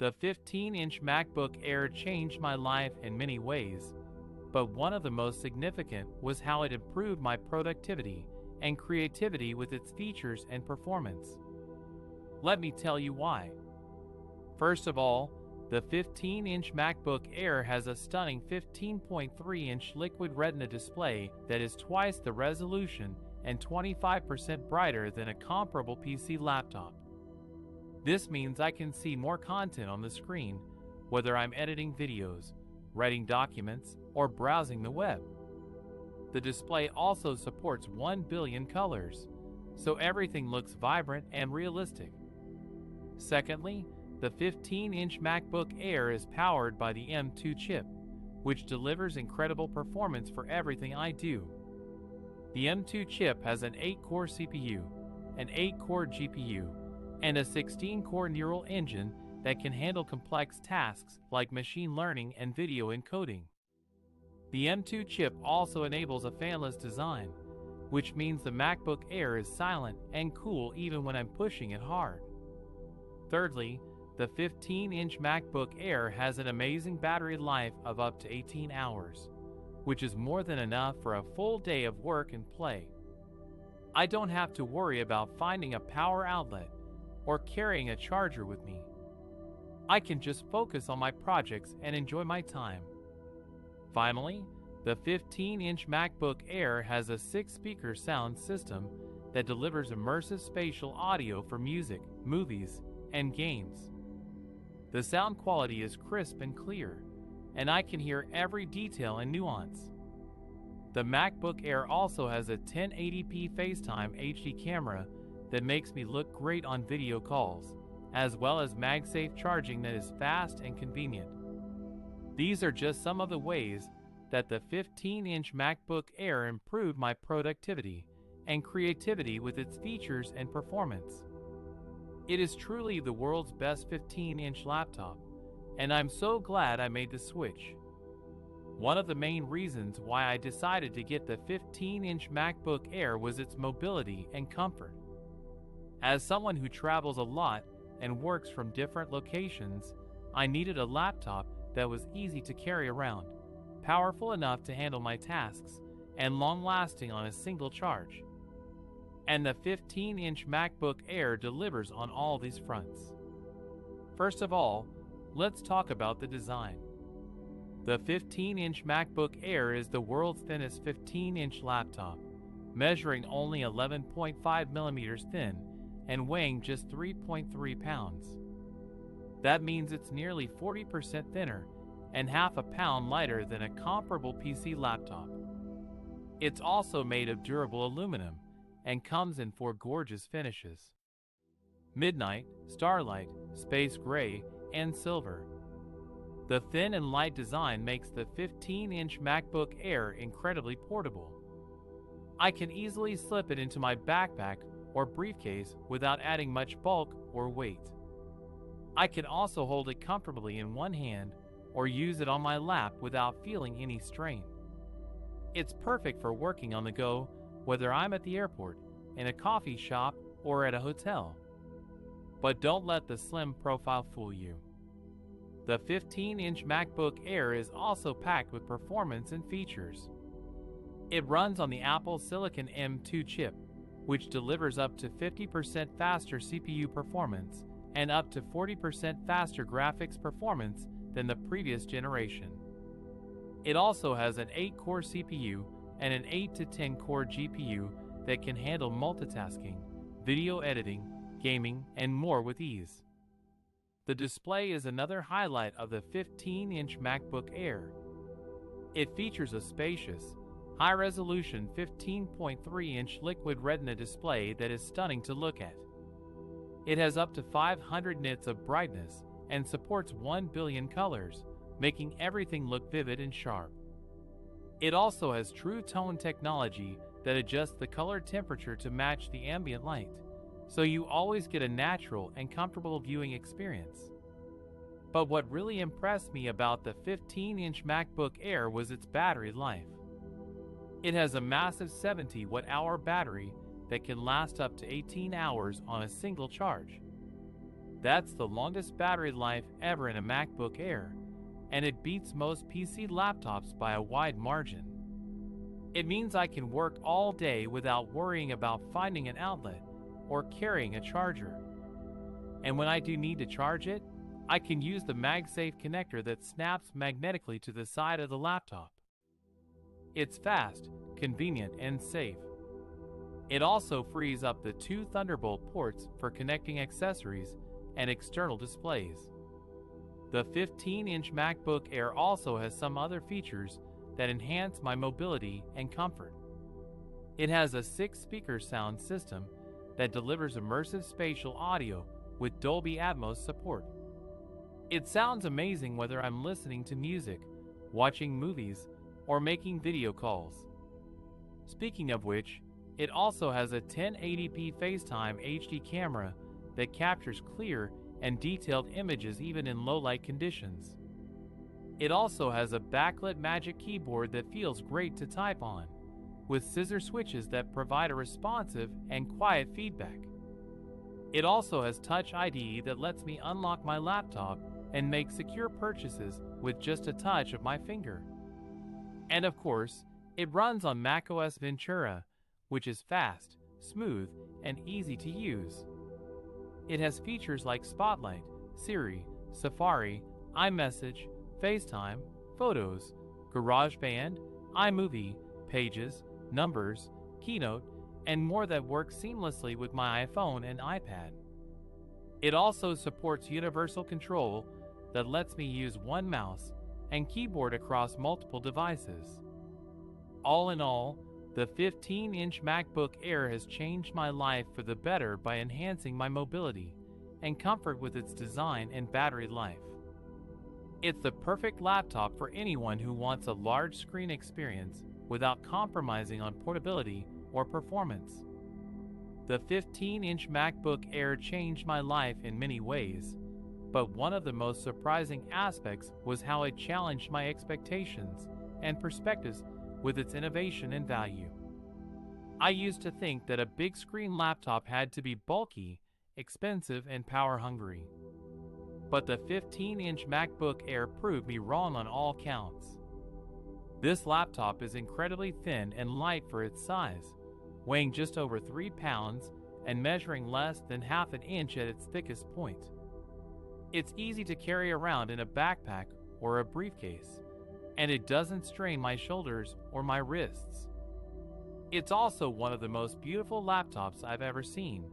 The 15-inch MacBook Air changed my life in many ways, but one of the most significant was how it improved my productivity and creativity with its features and performance. Let me tell you why. First of all, the 15-inch MacBook Air has a stunning 15.3-inch liquid retina display that is twice the resolution and 25% brighter than a comparable PC laptop. This means I can see more content on the screen, whether I'm editing videos, writing documents, or browsing the web. The display also supports 1 billion colors, so everything looks vibrant and realistic. Secondly, the 15-inch MacBook Air is powered by the M2 chip, which delivers incredible performance for everything I do. The M2 chip has an 8-core CPU, an 8-core GPU, and a 16-core neural engine that can handle complex tasks like machine learning and video encoding. The M2 chip also enables a fanless design, which means the MacBook Air is silent and cool even when I'm pushing it hard. Thirdly, the 15-inch MacBook Air has an amazing battery life of up to 18 hours, which is more than enough for a full day of work and play. I don't have to worry about finding a power outlet or carrying a charger with me. I can just focus on my projects and enjoy my time. Finally, the 15-inch MacBook Air has a 6-speaker sound system that delivers immersive spatial audio for music, movies, and games. The sound quality is crisp and clear, and I can hear every detail and nuance. The MacBook Air also has a 1080p FaceTime HD camera that makes me look great on video calls, as well as MagSafe charging that is fast and convenient. These are just some of the ways that the 15-inch MacBook Air improved my productivity and creativity with its features and performance. It is truly the world's best 15-inch laptop, and I'm so glad I made the switch. One of the main reasons why I decided to get the 15-inch MacBook Air was its mobility and comfort. As someone who travels a lot and works from different locations, I needed a laptop that was easy to carry around, powerful enough to handle my tasks, and long-lasting on a single charge. And the 15-inch MacBook Air delivers on all these fronts. First of all, let's talk about the design. The 15-inch MacBook Air is the world's thinnest 15-inch laptop, measuring only 11.5 millimeters thin and weighing just 3.3 pounds. That means it's nearly 40% thinner and half a pound lighter than a comparable PC laptop. It's also made of durable aluminum and comes in 4 gorgeous finishes: Midnight, Starlight, Space Gray, and Silver. The thin and light design makes the 15-inch MacBook Air incredibly portable. I can easily slip it into my backpack or briefcase without adding much bulk or weight. I can also hold it comfortably in one hand or use it on my lap without feeling any strain. It's perfect for working on the go, whether I'm at the airport, in a coffee shop, or at a hotel. But don't let the slim profile fool you. The 15-inch MacBook Air is also packed with performance and features. It runs on the Apple Silicon M2 chip, which delivers up to 50% faster CPU performance and up to 40% faster graphics performance than the previous generation. It also has an 8-core CPU and an 8 to 10-core GPU that can handle multitasking, video editing, gaming, and more with ease. The display is another highlight of the 15-inch MacBook Air. It features a spacious, high-resolution 15.3-inch liquid retina display that is stunning to look at. It has up to 500 nits of brightness and supports 1 billion colors, making everything look vivid and sharp. It also has True Tone technology that adjusts the color temperature to match the ambient light, so you always get a natural and comfortable viewing experience. But what really impressed me about the 15-inch MacBook Air was its battery life. It has a massive 70 watt-hour battery that can last up to 18 hours on a single charge. That's the longest battery life ever in a MacBook Air, and it beats most PC laptops by a wide margin. It means I can work all day without worrying about finding an outlet or carrying a charger. And when I do need to charge it, I can use the MagSafe connector that snaps magnetically to the side of the laptop. It's fast, convenient, and safe. It also frees up the two Thunderbolt ports for connecting accessories and external displays. The 15-inch MacBook Air also has some other features that enhance my mobility and comfort. It has a 6-speaker sound system that delivers immersive spatial audio with Dolby Atmos support. It sounds amazing whether I'm listening to music, watching movies, or making video calls. Speaking of which, it also has a 1080p FaceTime HD camera that captures clear and detailed images even in low-light conditions. It also has a backlit Magic Keyboard that feels great to type on, with scissor switches that provide a responsive and quiet feedback. It also has Touch ID that lets me unlock my laptop and make secure purchases with just a touch of my finger. And of course, it runs on macOS Ventura, which is fast, smooth, and easy to use. It has features like Spotlight, Siri, Safari, iMessage, FaceTime, Photos, GarageBand, iMovie, Pages, Numbers, Keynote, and more that work seamlessly with my iPhone and iPad. It also supports universal control that lets me use one mouse and keyboard across multiple devices. All in all, the 15-inch MacBook Air has changed my life for the better by enhancing my mobility and comfort with its design and battery life. It's the perfect laptop for anyone who wants a large screen experience without compromising on portability or performance. The 15-inch MacBook Air changed my life in many ways, but one of the most surprising aspects was how it challenged my expectations and perspectives with its innovation and value. I used to think that a big screen laptop had to be bulky, expensive, and power-hungry. But the 15-inch MacBook Air proved me wrong on all counts. This laptop is incredibly thin and light for its size, weighing just over 3 pounds and measuring less than half an inch at its thickest point. It's easy to carry around in a backpack or a briefcase, and it doesn't strain my shoulders or my wrists. It's also one of the most beautiful laptops I've ever seen,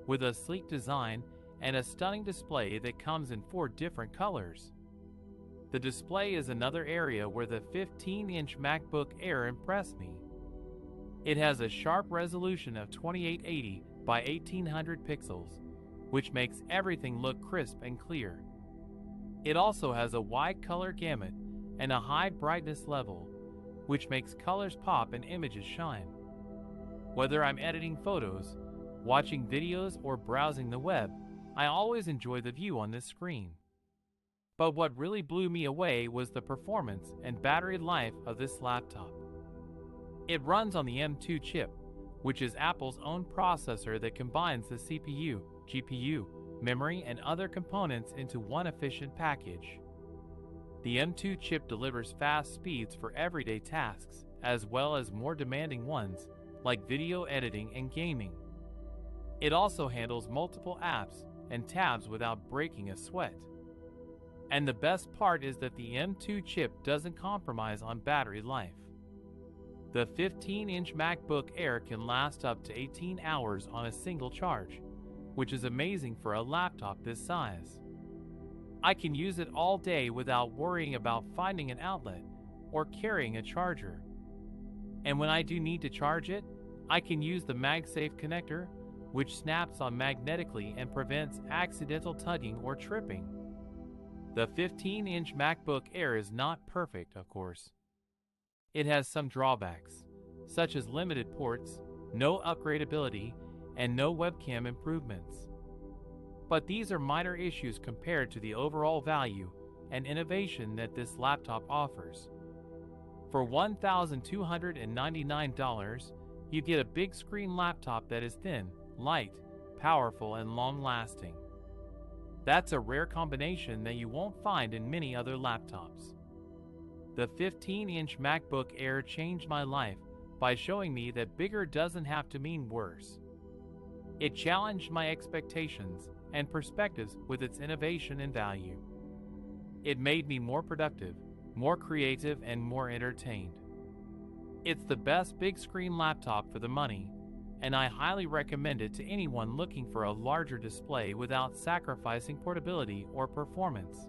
with a sleek design and a stunning display that comes in 4 different colors. The display is another area where the 15-inch MacBook Air impressed me. It has a sharp resolution of 2880 by 1800 pixels, which makes everything look crisp and clear. It also has a wide color gamut and a high brightness level, which makes colors pop and images shine. Whether I'm editing photos, watching videos, or browsing the web, I always enjoy the view on this screen. But what really blew me away was the performance and battery life of this laptop. It runs on the M2 chip, which is Apple's own processor that combines the CPU, GPU, memory, and other components into one efficient package. The M2 chip delivers fast speeds for everyday tasks, as well as more demanding ones, like video editing and gaming. It also handles multiple apps and tabs without breaking a sweat. And the best part is that the M2 chip doesn't compromise on battery life. The 15-inch MacBook Air can last up to 18 hours on a single charge, which is amazing for a laptop this size. I can use it all day without worrying about finding an outlet or carrying a charger. And when I do need to charge it, I can use the MagSafe connector, which snaps on magnetically and prevents accidental tugging or tripping. The 15-inch MacBook Air is not perfect, of course. It has some drawbacks, such as limited ports, no upgradability, and no webcam improvements. But these are minor issues compared to the overall value and innovation that this laptop offers. For $1,299, you get a big screen laptop that is thin, light, powerful, and long-lasting. That's a rare combination that you won't find in many other laptops. The 15-inch MacBook Air changed my life by showing me that bigger doesn't have to mean worse. It challenged my expectations and perspectives with its innovation and value. It made me more productive, more creative, and more entertained. It's the best big screen laptop for the money, and I highly recommend it to anyone looking for a larger display without sacrificing portability or performance.